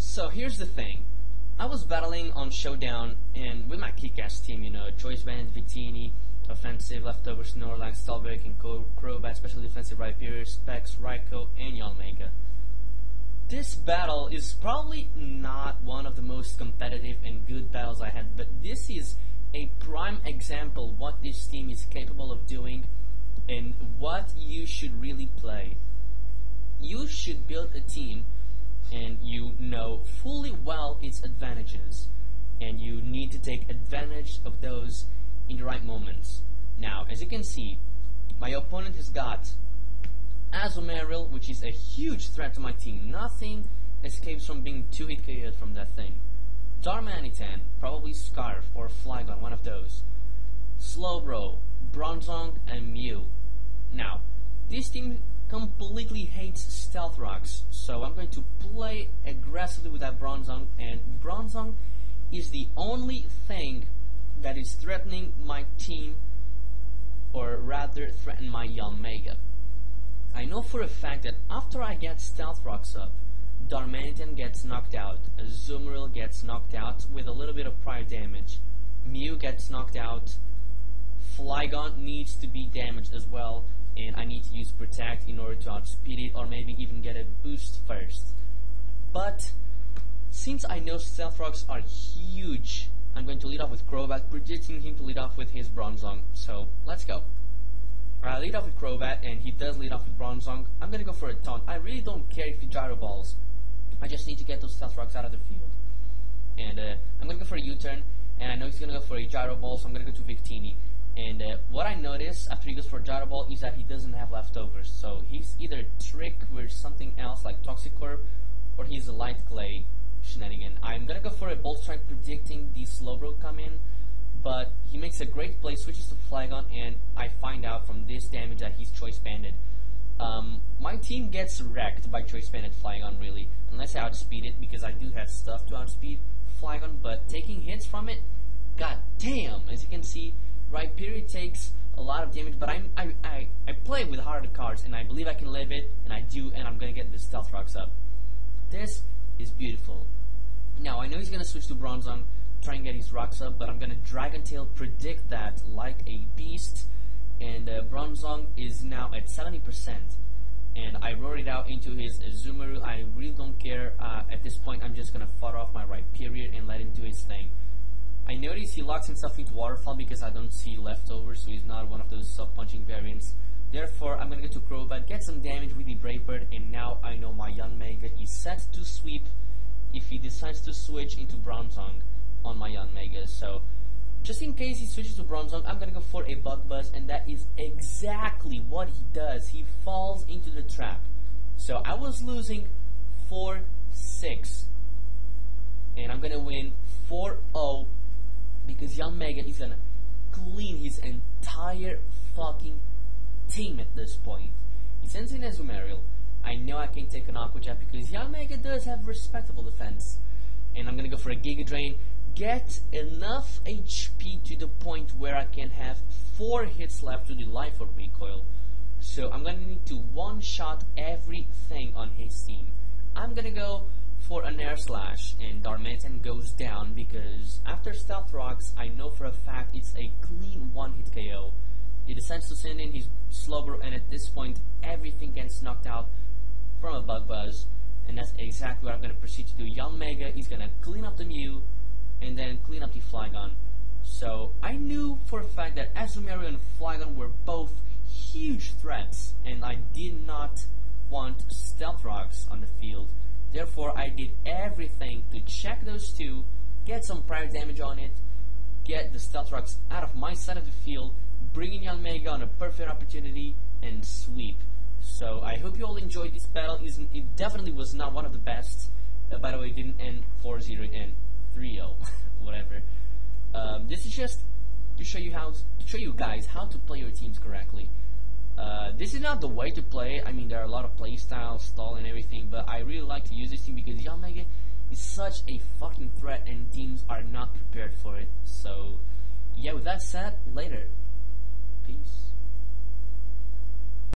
So here's the thing. I was battling on Showdown and with my kick-ass team, you know, Choice Band, Victini, offensive, leftovers, Snorlax, Stalberg, and Crobat, special defensive Rhyperior, Specs, Raikou, and Yanmega. This battle is probably not one of the most competitive and good battles I had, but this is a prime example what this team is capable of doing and what you should really play. You should build a team and you know fully well its advantages, and you need to take advantage of those in the right moments. Now, as you can see, my opponent has got Azumarill, which is a huge threat to my team. Nothing escapes from being 2-hit KO'd from that thing. Darmanitan, probably Scarf or Flygon, one of those. Slowbro, Bronzong, and Mew. Now, this team completely hates Stealth Rocks, so I'm going to play aggressively with that Bronzong, and Bronzong is the only thing that is threatening my team, or rather threaten my Yanmega. I know for a fact that after I get Stealth Rocks up, Darmanitan gets knocked out, Azumarill gets knocked out with a little bit of prior damage, Mew gets knocked out, Flygon needs to be damaged as well, and I need to use Protect in order to outspeed it or maybe even get a boost first. But since I know Stealth Rocks are huge, I'm going to lead off with Crobat, predicting him to lead off with his Bronzong. So let's go. I lead off with Crobat, and he does lead off with Bronzong. I'm going to go for a taunt. I really don't care if he Gyro Balls. I just need to get those Stealth Rocks out of the field. And I'm going to go for a U-turn, and I know he's going to go for a Gyro Ball, so I'm going to go to Victini. And what I notice after he goes for a Gyro Ball is that he doesn't have leftovers. So he's either Trick with something else like Toxicorp, or he's a Light Clay shenanigan. I'm going to go for a Bolt Strike, predicting the Slowbro come in. But he makes a great play, switches to Flygon, and I find out from this damage that he's Choice Banded. My team gets wrecked by Choice Banded Flygon, really, unless I outspeed it, because I do have stuff to outspeed Flygon, but taking hits from it, god damn! As you can see, Rhyperior takes a lot of damage, but I play with harder cards, and I believe I can live it, and I do, and I'm gonna get the Stealth Rocks up. This is beautiful. Now, I know he's gonna switch to Bronzong, try and get his rocks up, but I'm gonna Dragon Tail, predict that like a beast, and Bronzong is now at 70%, and I roared it out into his Azumarill. I really don't care. At this point, I'm just gonna fodder off my Rhyperior and let him do his thing. I notice he locks himself into Waterfall because I don't see leftovers, so he's not one of those sub-punching variants. Therefore, I'm gonna go to Crobat, get some damage with the Brave Bird, and now I know my Yanmega is set to sweep if he decides to switch into Bronzong on my Yanmega. So just in case he switches to Bronzong, I'm gonna go for a Bug Buzz, and that is exactly what he does. He falls into the trap. So I was losing 4-6, and I'm gonna win 4-0 because Yanmega is gonna clean his entire fucking team at this point. He sends in Azumarill. I know I can take an Aqua Jet because Yanmega does have respectable defense, and I'm gonna go for a Giga Drain, get enough HP to the point where I can have 4 hits left to the Life Orb recoil. So I'm gonna need to one-shot everything on his team. I'm gonna go for an Air Slash, and Darmanitan goes down because after Stealth Rocks, I know for a fact it's a clean one-hit KO. He decides to send in his Slowbro, and at this point, everything gets knocked out from a Bug Buzz, and that's exactly what I'm going to proceed to do. Yanmega is going to clean up the Mew, and then clean up the Flygon. So I knew for a fact that Azumarill and Flygon were both huge threats, and I did not want Stealth Rocks on the field. Therefore, I did everything to check those two, get some prior damage on it, get the Stealth Rocks out of my side of the field, bring in Yanmega on a perfect opportunity, and sweep. So I hope you all enjoyed this battle. It definitely was not one of the best. By the way, it didn't end 4-0, it ended 3-0, whatever. This is just to show you guys how to play your teams correctly. This is not the way to play. I mean, there are a lot of play styles, stall, and everything, but I really like to use this team because Yanmega is such a fucking threat, and teams are not prepared for it. So, yeah, with that said, later. Peace.